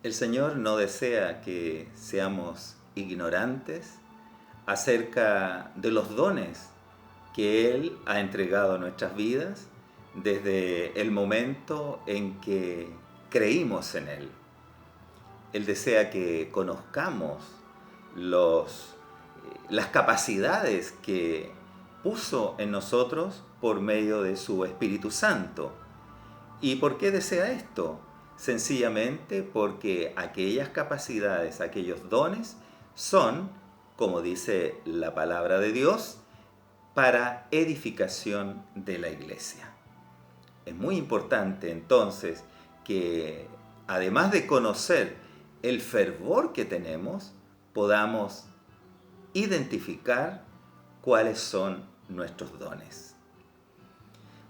El Señor no desea que seamos ignorantes acerca de los dones que Él ha entregado a nuestras vidas desde el momento en que creímos en Él. Él desea que conozcamos las capacidades que puso en nosotros por medio de su Espíritu Santo. ¿Y por qué desea esto? Sencillamente porque aquellas capacidades, aquellos dones, son, como dice la palabra de Dios, para edificación de la iglesia. Es muy importante entonces que, además de conocer el fervor que tenemos, podamos identificar cuáles son nuestros dones.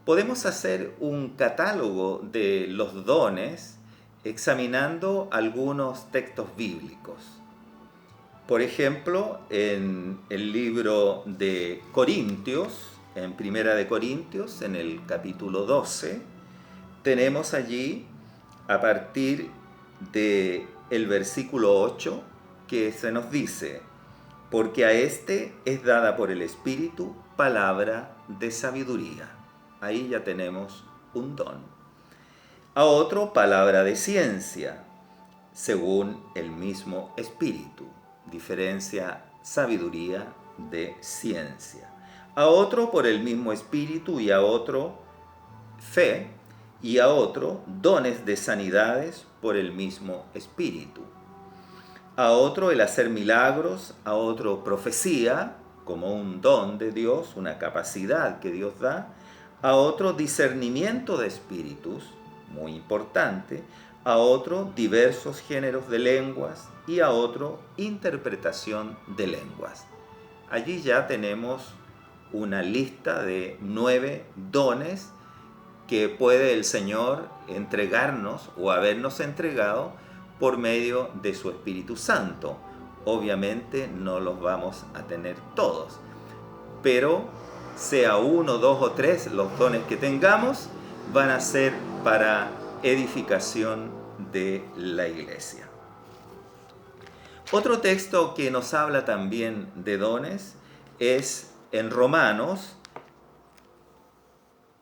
Podemos hacer un catálogo de los dones examinando algunos textos bíblicos. Por ejemplo, en el libro de Corintios, en Primera de Corintios, en el capítulo 12, tenemos allí, a partir del versículo 8, que se nos dice: porque a este es dada por el Espíritu palabra de sabiduría. Ahí ya tenemos un don. A otro palabra de ciencia, según el mismo Espíritu. Diferencia sabiduría de ciencia. A otro por el mismo Espíritu, y a otro fe, y a otro dones de sanidades por el mismo Espíritu. A otro el hacer milagros, a otro profecía, como un don de Dios, una capacidad que Dios da, a otro discernimiento de espíritus, muy importante, a otro diversos géneros de lenguas y a otro interpretación de lenguas. Allí ya tenemos una lista de 9 dones que puede el Señor entregarnos o habernos entregado por medio de su Espíritu Santo. Obviamente no los vamos a tener todos, pero sea uno, dos o tres los dones que tengamos, van a ser para edificación de la iglesia. Otro texto que nos habla también de dones es en Romanos,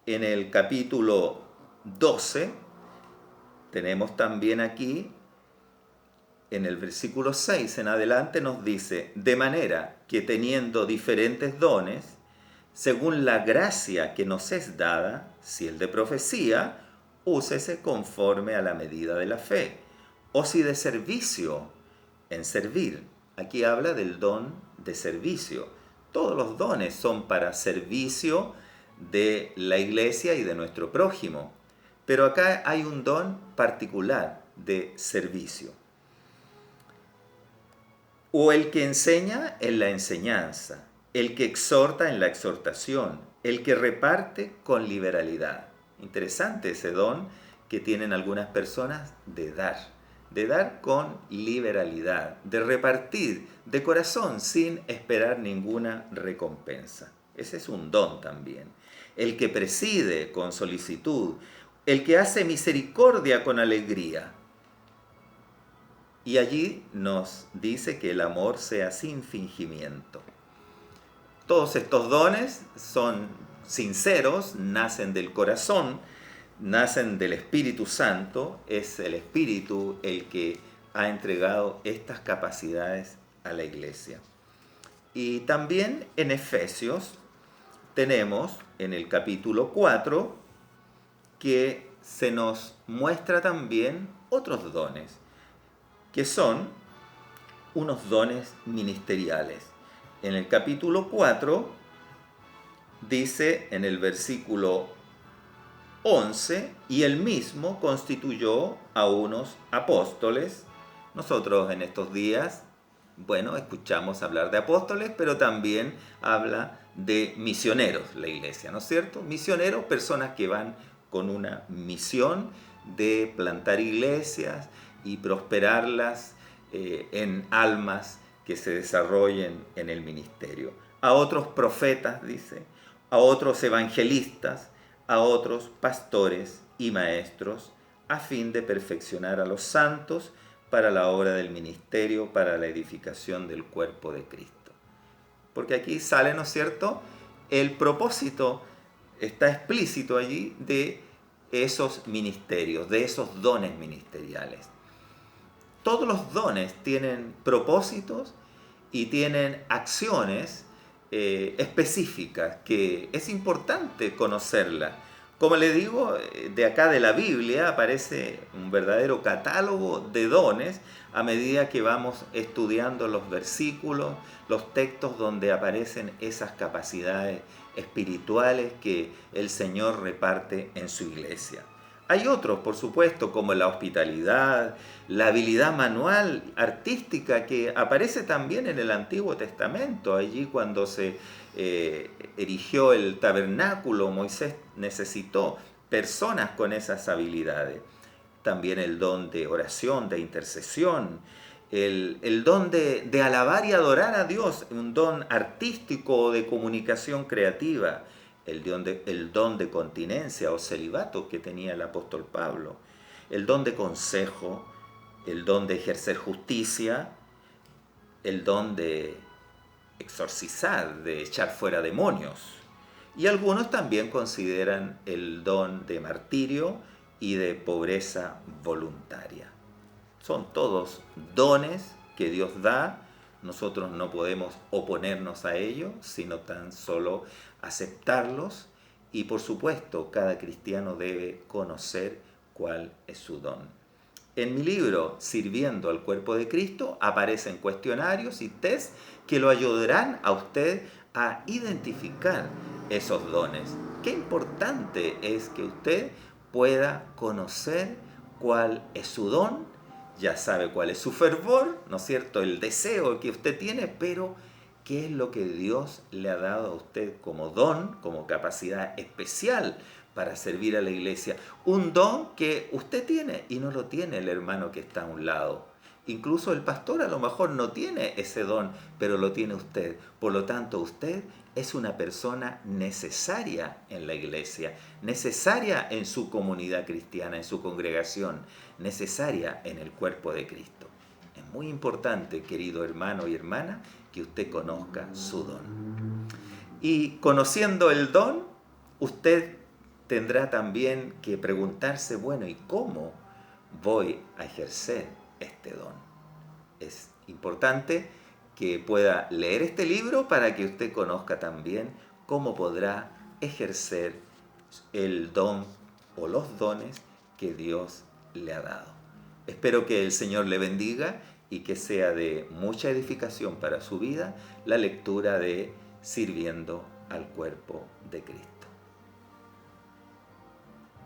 en el capítulo 12, tenemos también aquí, en el versículo 6 en adelante nos dice: de manera que teniendo diferentes dones, según la gracia que nos es dada, si el de profecía, úsese conforme a la medida de la fe, o si de servicio, en servir. Aquí habla del don de servicio. Todos los dones son para servicio de la iglesia y de nuestro prójimo, pero acá hay un don particular de servicio. O el que enseña en la enseñanza, el que exhorta en la exhortación, el que reparte con liberalidad. Interesante ese don que tienen algunas personas de dar con liberalidad, de repartir de corazón sin esperar ninguna recompensa. Ese es un don también. El que preside con solicitud, el que hace misericordia con alegría. Y allí nos dice que el amor sea sin fingimiento. Todos estos dones son sinceros, nacen del corazón, nacen del Espíritu Santo. Es el Espíritu el que ha entregado estas capacidades a la iglesia. Y también en Efesios tenemos en el capítulo 4 que se nos muestra también otros dones, que son unos dones ministeriales. En el capítulo 4 dice en el versículo 11: y él mismo constituyó a unos apóstoles. Nosotros en estos días, bueno, escuchamos hablar de apóstoles, pero también habla de misioneros la iglesia, ¿no es cierto? Misioneros, personas que van con una misión de plantar iglesias y prosperarlas en almas que se desarrollen en el ministerio. A otros profetas, dice, a otros evangelistas, a otros pastores y maestros, a fin de perfeccionar a los santos para la obra del ministerio, para la edificación del cuerpo de Cristo. Porque aquí sale, ¿no es cierto?, el propósito está explícito allí de esos ministerios, de esos dones ministeriales. Todos los dones tienen propósitos y tienen acciones específicas que es importante conocerlas. Como le digo, de acá de la Biblia aparece un verdadero catálogo de dones a medida que vamos estudiando los versículos, los textos donde aparecen esas capacidades espirituales que el Señor reparte en su iglesia. Hay otros, por supuesto, como la hospitalidad, la habilidad manual, artística, que aparece también en el Antiguo Testamento. Allí cuando se erigió el tabernáculo, Moisés necesitó personas con esas habilidades. También el don de oración, de intercesión, el don de alabar y adorar a Dios, un don artístico o de comunicación creativa. El don de continencia o celibato que tenía el apóstol Pablo, el don de consejo, el don de ejercer justicia, el don de exorcizar, de echar fuera demonios. Y algunos también consideran el don de martirio y de pobreza voluntaria. Son todos dones que Dios da. Nosotros no podemos oponernos a ellos, sino tan solo aceptarlos. Y por supuesto, cada cristiano debe conocer cuál es su don. En mi libro, Sirviendo al Cuerpo de Cristo, aparecen cuestionarios y test que lo ayudarán a usted a identificar esos dones. Qué importante es que usted pueda conocer cuál es su don. Ya sabe cuál es su fervor, ¿no es cierto?, el deseo que usted tiene, pero ¿qué es lo que Dios le ha dado a usted como don, como capacidad especial para servir a la iglesia? Un don que usted tiene y no lo tiene el hermano que está a un lado. Incluso el pastor a lo mejor no tiene ese don, pero lo tiene usted. Por lo tanto, usted es una persona necesaria en la iglesia, necesaria en su comunidad cristiana, en su congregación, necesaria en el cuerpo de Cristo. Es muy importante, querido hermano y hermana, que usted conozca su don. Y conociendo el don, usted tendrá también que preguntarse, bueno, ¿y cómo voy a ejercer este don? Es importante que pueda leer este libro para que usted conozca también cómo podrá ejercer el don o los dones que Dios le ha dado. Espero que el Señor le bendiga y que sea de mucha edificación para su vida la lectura de Sirviendo al Cuerpo de Cristo.